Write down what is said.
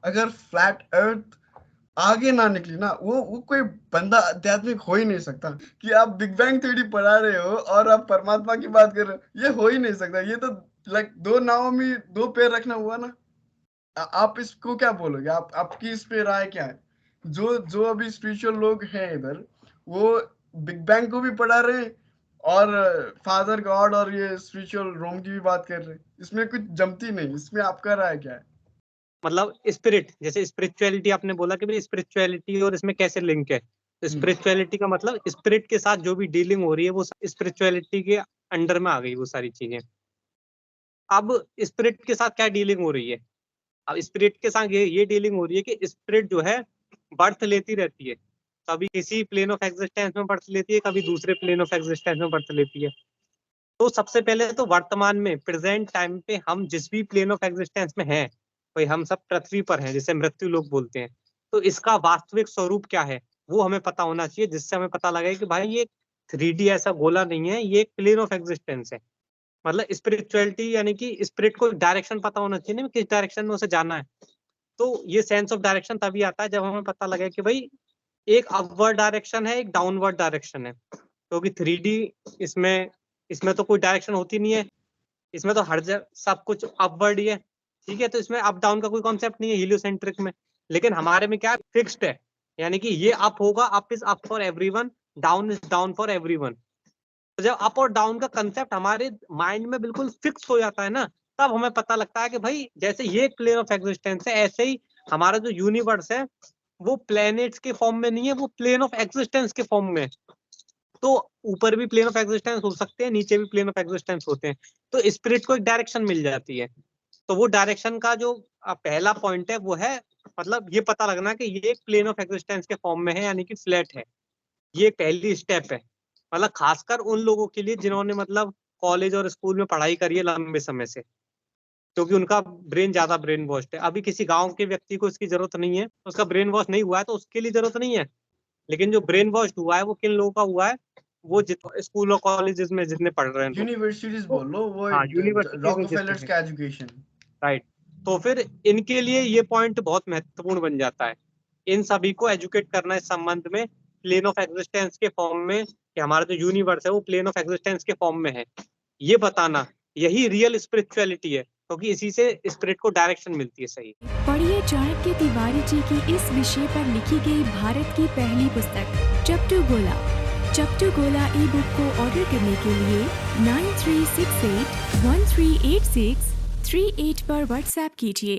अगर flat earth आगे ना निकली ना, वो कोई बंदा आध्यात्मिक हो ही नहीं सकता। कि आप बिग बैंग थ्योरी पढ़ा रहे हो और आप परमात्मा की बात कर रहे हो, ये हो ही नहीं सकता। ये तो लाइक 2 नावों में 2 पैर रखना हुआ ना। आप इसको क्या बोलोगे? आपकी इस पे राय क्या है? जो जो अभी स्पिरिचुअल लोग हैं इधर, वो बिग बैंग को भी पढ़ा रहे हैं और फादर गॉड और ये स्पिरिचुअल रोम की भी बात कर रहे हैं। इसमें कुछ जमती नहीं। इसमें आपका राय क्या है? मतलब स्पिरिट, जैसे स्पिरिचुअलिटी आपने बोला कि भाई स्पिरिचुअलिटी और इसमें कैसे लिंक है, तो स्पिरिचुअलिटी का मतलब स्पिरिट के साथ जो भी डीलिंग हो रही है वो स्पिरिचुअलिटी के अंडर में आ गई वो सारी चीजें। अब स्पिरिट के साथ क्या डीलिंग हो रही है? अब स्पिरिट के साथ ये डीलिंग हो रही है कि स्पिरिट जो है बर्थ लेती रहती है, कभी किसी प्लेन ऑफ एग्जिस्टेंस में बर्थ लेती है, कभी दूसरे प्लेन ऑफ एग्जिस्टेंस में बर्थ लेती है। तो सबसे पहले तो वर्तमान में प्रेजेंट टाइम पे हम जिस भी प्लेन ऑफ एग्जिस्टेंस में हैं, भाई हम सब पृथ्वी पर हैं, जिसे मृत्यु लोग बोलते हैं। तो इसका वास्तविक स्वरूप क्या है वो हमें पता होना चाहिए, जिससे हमें पता लगे कि भाई ये 3D ऐसा गोला नहीं है, ये एक प्लेन ऑफ एग्जिस्टेंस है। मतलब स्पिरिचुअलिटी यानी कि स्पिरिट को डायरेक्शन पता होना चाहिए ना, किस डायरेक्शन में उसे जाना है। तो ये सेंस ऑफ डायरेक्शन तभी आता है जब हमें पता लगे कि भाई एक अपवर्ड डायरेक्शन है, एक डाउनवर्ड डायरेक्शन है। क्योंकि 3D इसमें इसमें तो कोई डायरेक्शन होती नहीं है, इसमें तो हर जगह सब कुछ अपवर्ड ही है। ठीक है, तो इसमें अप डाउन का कोई कॉन्सेप्ट नहीं है हीलियोसेंट्रिक में। लेकिन हमारे में क्या फिक्स्ड है, यानी कि ये अप होगा, up is up for everyone, down is down for everyone. तो जब अप और डाउन का कंसेप्ट हमारे माइंड में बिल्कुल फिक्स हो जाता है ना, तब हमें पता लगता है कि भाई जैसे ये एक प्लेन ऑफ एग्जिस्टेंस है, ऐसे ही हमारा जो यूनिवर्स है वो प्लैनेट्स के फॉर्म में नहीं है, वो प्लेन ऑफ एग्जिस्टेंस के फॉर्म में है। तो ऊपर भी प्लेन ऑफ एग्जिस्टेंस हो सकते हैं, नीचे भी प्लेन ऑफ एग्जिस्टेंस होते हैं। तो स्पिरिट को एक डायरेक्शन मिल जाती है। तो वो डायरेक्शन का जो पहला पॉइंट है वो है, मतलब ये पता लगना कि ये एक प्लेन ऑफ एग्जिस्टेंस के फॉर्म में है, यानी कि फ्लैट है। ये पहली स्टेप है, मतलब खासकर उन लोगों के लिए जिन्होंने मतलब कॉलेज और स्कूल में पढ़ाई करी है लंबे समय से, क्योंकि उनका ब्रेन ज्यादा ब्रेन वॉश्ड है। अभी किसी गांव के व्यक्ति को इसकी जरूरत नहीं है, उसका ब्रेन वॉश नहीं हुआ है तो उसके लिए जरूरत नहीं है। लेकिन जो ब्रेन वॉश हुआ है वो किन लोगों का हुआ है? वो स्कूल और कॉलेजेस में जितने पढ़ रहे हैं लोग। यूनिवर्सिटीज़ तो बोल लो, वो हाँ, यूनिवर्सिटीज में जितने रॉकफेलर्स हैं, का एजुकेशन। राइट। तो फिर इनके लिए ये पॉइंट बहुत महत्वपूर्ण बन जाता है, इन सभी को एजुकेट करना इस संबंध में, प्लेन ऑफ एग्जिस्टेंस के फॉर्म में, कि हमारा जो यूनिवर्स है वो प्लेन ऑफ एग्जिस्टेंस के फॉर्म में है, ये बताना। यही रियल स्पिरिचुअलिटी है, क्योंकि इसी से स्पिरिट को डायरेक्शन मिलती है सही। पढ़िए चाणक्य तिवारी जी की इस विषय पर लिखी गई भारत की पहली पुस्तक चप्टू गोला। चप्टू गोला ई बुक को ऑर्डर करने के लिए 9368138638 पर व्हाट्सएप कीजिए।